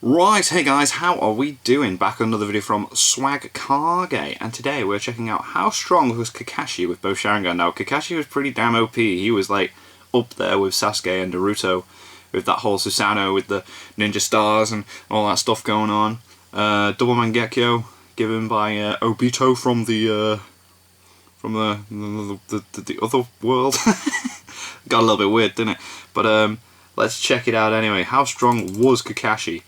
Right, hey guys, how are we doing? Back on another video from Swag Kage, and today we're checking out how strong was Kakashi with both Sharingan. Now, Kakashi was pretty damn OP. He was like up there with Sasuke and Naruto, with that whole Susanoo with the ninja stars and all that stuff going on. Double Mangekyo given by Obito from the other world. Got a little bit weird, didn't it? But let's check it out anyway. How strong was Kakashi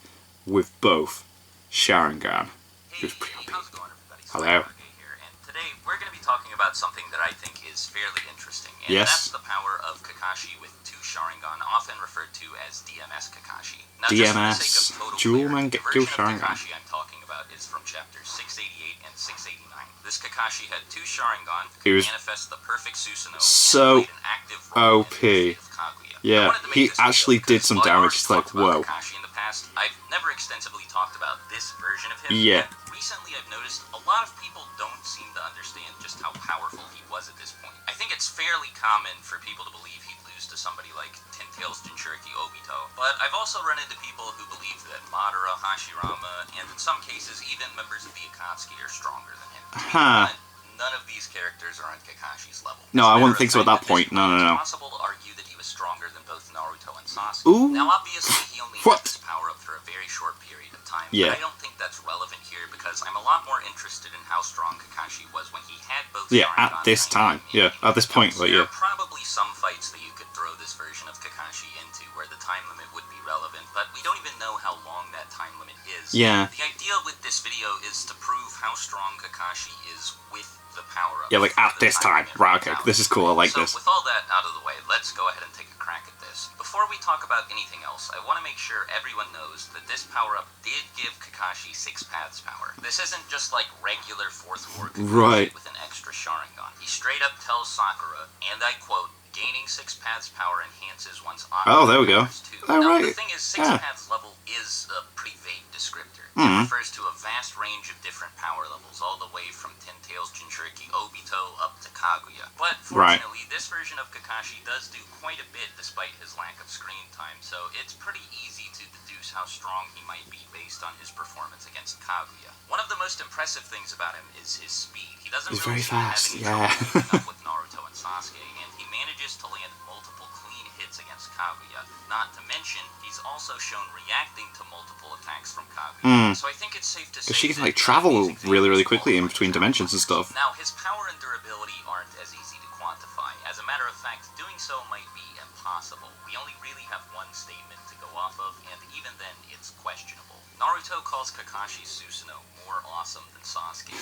with both Sharingan? Hey, how's it going, everybody? Hello. Here, and today we're going to be talking about something that I think is fairly interesting, and Yes. that's the power of Kakashi with two Sharingan, often referred to as DMS Kakashi. Now, DMS, just for the sake of total Dual clarity, the Mangekyo version of Sharingan. Kakashi I'm talking about is from chapters 688 and 689. This Kakashi had two Sharingan who He was manifest the perfect Susanoo so and played an active role OP. in the fate of Kaguya. Yeah, I wanted to make he this video actually did because some while I've damage. already It's like, talked about whoa. Kakashi in the past, I've never extensively talked about this version of him. Yeah. And recently I've noticed a lot of people don't seem to understand just how powerful he was at this point. I think it's fairly common for people to believe he'd lose to somebody like Ten Tails Jinchuriki Obito, but I've also run into people who believe that Madara, Hashirama, and in some cases even members of the Akatsuki are stronger than him. To be Huh. blunt, none of these characters are on Kakashi's level. No, As a I matter wouldn't of think so at fact, that point. No, no, no. It's possible to argue that he was stronger than both Naruto and Sasuke. Ooh. Now, obviously, he only What? had this power up for a very short period of time, Yeah. but I don't think that's relevant here because I'm a lot more interested in how strong Kakashi was when he had both Yeah, Sharingan at this and time. Sharingan. Yeah, at this point, like, There yeah. are probably some fights that you could throw this version of Kakashi into where the time limit would be relevant, but we don't even know how long that time limit is. Yeah. The idea with this video is to prove how strong Kakashi is with the power-up. Yeah, like, at this time. Right, okay, this is cool, I like this. So with all that out of the way, let's go ahead and take a crack at this. Before we talk about anything else, I want to make sure everyone knows that this power-up did give Kakashi 6 paths power. This isn't just like regular 4th War Kakashi Right. with an extra Sharingan. He straight up tells Sakura, and I quote, "Gaining 6 paths power enhances one's honor." Oh, there we go. Oh, Now, right. the thing is, 6 Yeah. paths level is a pretty vague descriptor. Mhm. It refers to a vast range of different power levels, all the way from Ten Tails Jinchuriki Obito up to Kaguya. But Right. fortunately, this version of Kakashi does do quite a bit despite his lack of screen time, so it's pretty easy to deduce how strong he might be based on his performance against Kaguya. One of the most impressive things about him is his speed. He doesn't He's really very seem to have fast, any yeah. trouble keeping up with Naruto and Sasuke, and he manages to land multiple clean hits against Kaguya. Not to mention, he's also shown reacting to multiple attacks from Kaguya. So I think it's safe to say Because she can, that like, travel these really, really examples quickly in fall between under dimensions and Sharingan. stuff. Now, his power and durability aren't as easy to quantify. As a matter of fact, doing so might be impossible. We only really have one statement to go off of, and even then, it's questionable. Naruto calls Kakashi's Susanoo more awesome than Sasuke.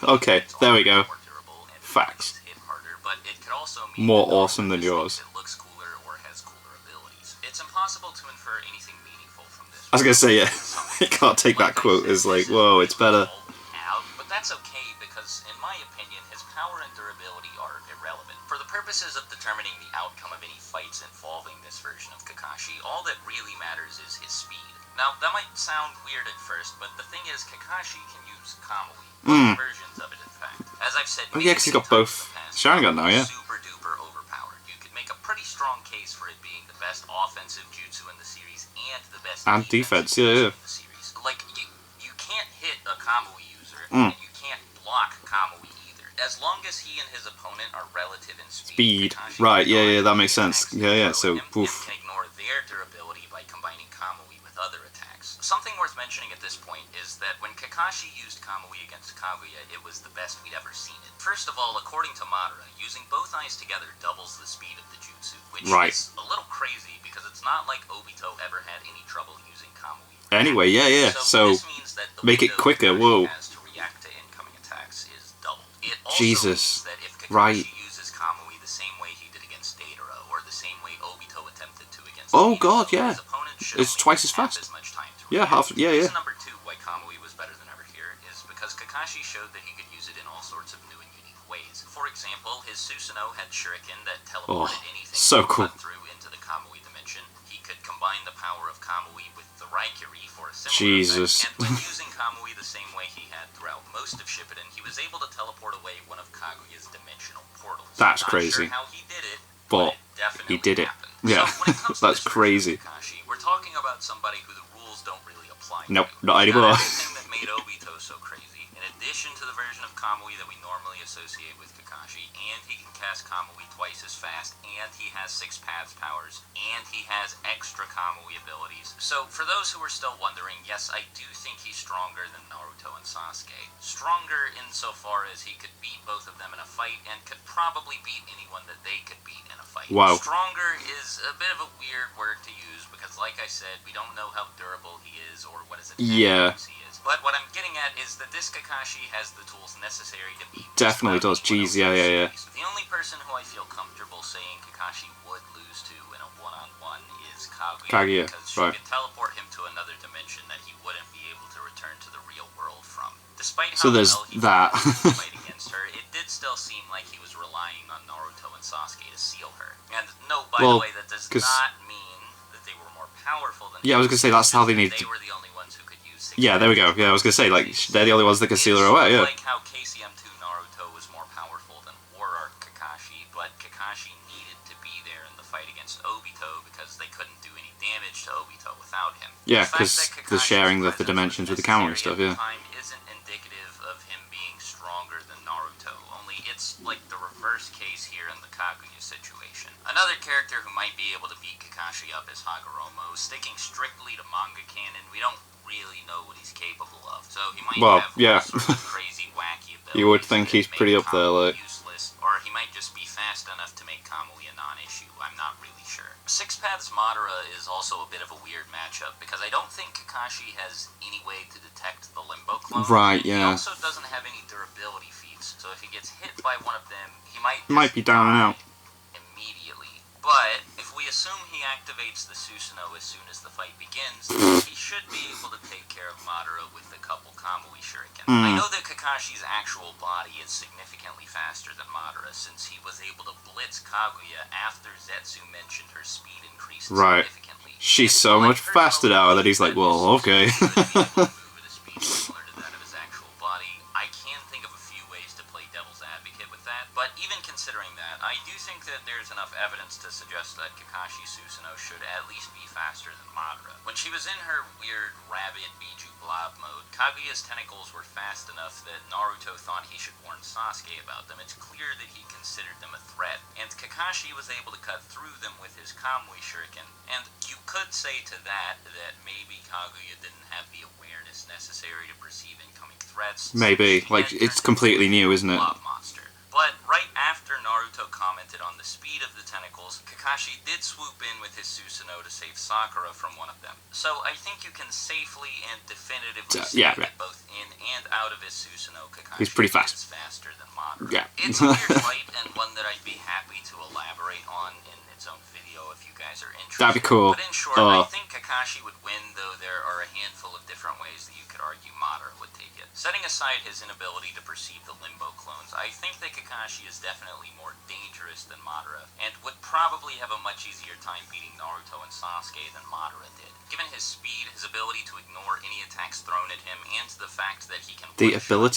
Okay, there we go. More durable and Facts. hit harder, but it could also mean More that awesome than Naruto yours. just looks cooler or has cooler abilities. It's impossible to infer anything meaningful from this. I was gonna say, yeah, you can't take that quote as like, whoa, it's better. But that's okay because, in my opinion, his power and durability are irrelevant. For the purposes of determining the outcome of any fights involving this version of Kakashi, all that really matters is his speed. Now, that might sound weird at first, but the thing is, Kakashi can use Kamui. Both versions of it, in fact. As I've said, Oh, yeah, 'cause he's got many both times in the past, Sharingan now, yeah. Super duper overpowered. You could make a pretty strong case for it being the best offensive jutsu in the series and the best And defense, yeah, jutsu yeah. in the series. Like, you can't hit a Kamui user, and you can't block Kamui either. As long as he and his opponent are relative in speed. Speed. Right, yeah, yeah, that makes sense. Yeah, yeah, so, him oof. can ignore their durability by combining Kamui with other attacks. Something worth mentioning at this point is that when Kakashi used Kamui against Kaguya, it was the best we'd ever seen it. First of all, according to Madara, using both eyes together doubles the speed of the jutsu, which Right. is a little crazy because it's not like Obito ever had any trouble using Kamui. Anyway, yeah, yeah, so this means that the make it window quicker, Kakashi whoa. has to react to incoming attacks is doubled. It also Jesus. means that if Kakashi Right. uses Kamui the same way he did against Deidara, or the same way Obito attempted to against Oh, Deidara, God, yeah. his opponent should It's only twice as have fast. as much time to Yeah, react. half, yeah, yeah. Reason number 2 why Kamui was better than ever here is because Kakashi showed that he could use it in all sorts of new and unique ways. For example, his Susanoo had Shuriken that teleported anything so he cool. cut through into the Kamui dimension. He could combine the power of Kamui with the Raikiri for a similar Jesus. effect, and when using Kamui the same way he had throughout most of Shippuden, he was able to teleport away one of Kaguya's dimensional portals. That's Not crazy. Sure how he did it, But it definitely he did it. happened. Yeah, So when it comes to that's this version of crazy. Kakashi, we're talking about somebody who the rules don't really mind Nope, you. not It's anymore. not everything that made Obito so crazy. In addition to the version of Kamui that we normally associate with Kakashi, and he can cast Kamui twice as fast, and he has 6 paths powers, and he has extra Kamui abilities. So, for those who are still wondering, yes, I do think he's stronger than Naruto and Sasuke. Stronger insofar as he could beat both of them in a fight, and could probably beat anyone that they could beat in a fight. Wow. Stronger is a bit of a weird word to use, because like I said, we don't know how durable he is, or what his attack he is. But what I'm getting at is that this Kakashi has the tools necessary to beat Definitely does. Jeez, yeah. The only person who I feel comfortable saying Kakashi would lose to in a one-on-one is Kaguya, because she could teleport him to another dimension that he wouldn't be able to return to the real world from. Despite how well he was fight against her, it did still seem like he was relying on Naruto and Sasuke to seal her. And no, by the way, that does not mean that they were more powerful than I was gonna say that's how they need. They were the only ones who could use. Yeah, there we go. Yeah, I was gonna say like they're the only ones that can seal her away. Yeah. Like how KCM2 Naruto was more powerful than War Arc Kakashi, but Kakashi needed to be there in the fight against Obito because they couldn't do any damage to Obito without him. Yeah, because the sharing of the dimensions with the Kamui stuff. Yeah. Isn't indicative of him being stronger than Naruto. Only it's like the reverse case here in the Kaguya situation. Another character who might be able to beat Kakashi up is Hagoromo. Sticking strictly to manga canon, we don't really know what he's capable of. So he might have sort of crazy, wacky abilities. You would think he's pretty up there, like. Useless, or he might just be fast enough to make Kamui a non-issue. I'm not really sure. Six Paths Madara is also a bit of a weird matchup because I don't think Kakashi has any way to detect the Limbo clone. Right, yeah. He also doesn't have any durability feats, so if he gets hit by one of them, he might be down and out immediately. But if we assume he activates the Susanoo as soon as the fight begins, he should be able to take care of Madara with a couple Kamui Shuriken. I know that Kakashi's actual body is significantly faster than Madara since he was able to blitz Kaguya after Zetsu mentioned her speed increased significantly. She's so much faster now that he's like, well, okay. Similar to that of his actual body. I can think of a few ways to play devil's advocate with that, but even considering that, I do think that there's enough evidence to suggest that Kakashi Susanoo should at least be faster than Madara. When she was in her weird rabid Biju blob mode, Kaguya's tentacles were fast enough that Naruto thought he should warn Sasuke about them. It's clear that he considered them a threat, and Kakashi was able to cut through them with his Kamui Shuriken, and you could say to that maybe Kaguya didn't have the awareness necessary to perceive incoming threats. Maybe. Like, it's completely new, isn't it? Monster. But right after Naruto commented on the speed of the tentacles, Kakashi did swoop in with his Susanoo to save Sakura from one of them. So I think you can safely and definitively say that both in and out of his Susanoo, Kakashi he's pretty fast. is faster than Madara. Yeah. It's a weird fight, and one that I'd be happy to elaborate on in its own video if you guys are interested. That'd be cool. But in short, I think Kakashi would win, though there are a handful of different ways that you could argue Madara would take it. Setting aside his inability to perceive the Limbo clones, I think that Kakashi is definitely more dangerous than Madara, and would probably have a much easier time beating Naruto and Sasuke than Madara did. Given his speed, his ability to ignore any attacks thrown at him, and the fact that he can I feel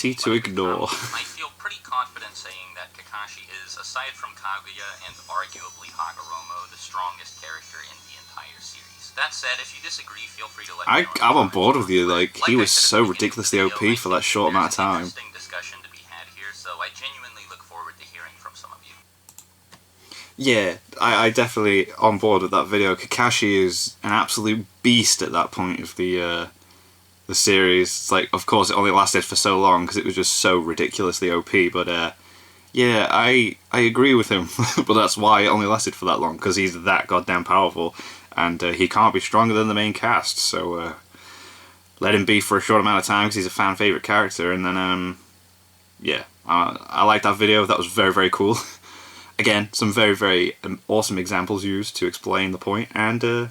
pretty confident saying that Kakashi is, aside from Kaguya and arguably Hagoromo, the strongest character in the entire series. That said, if you disagree, feel free to let me know. I'm on board with you. Like he was so ridiculously OP for that short amount of time. Interesting discussion to be had here, so I genuinely look forward to hearing from some of you. Yeah, I definitely on board with that video. Kakashi is an absolute beast at that point of the series. It's like, of course, it only lasted for so long because it was just so ridiculously OP. But yeah, I agree with him. But that's why it only lasted for that long, because he's that goddamn powerful, and he can't be stronger than the main cast. So let him be for a short amount of time because he's a fan favorite character. And then yeah, I like that video. That was very, very cool. Again, some very, very awesome examples used to explain the point, and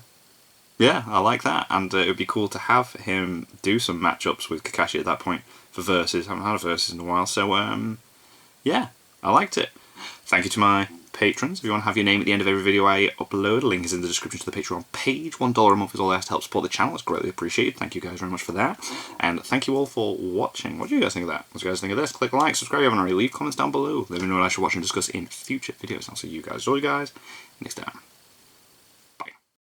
yeah, I like that, and it would be cool to have him do some matchups with Kakashi at that point for versus. I haven't had a versus in a while, so yeah, I liked it. Thank you to my patrons. If you want to have your name at the end of every video I upload, a link is in the description to the Patreon page. $1 a month is all I have to help support the channel. It's greatly appreciated. Thank you guys very much for that. And thank you all for watching. What do you guys think of that? What do you guys think of this? Click like, subscribe if you haven't already. Leave comments down below. Let me know what I should watch and discuss in future videos. I'll see you guys next time.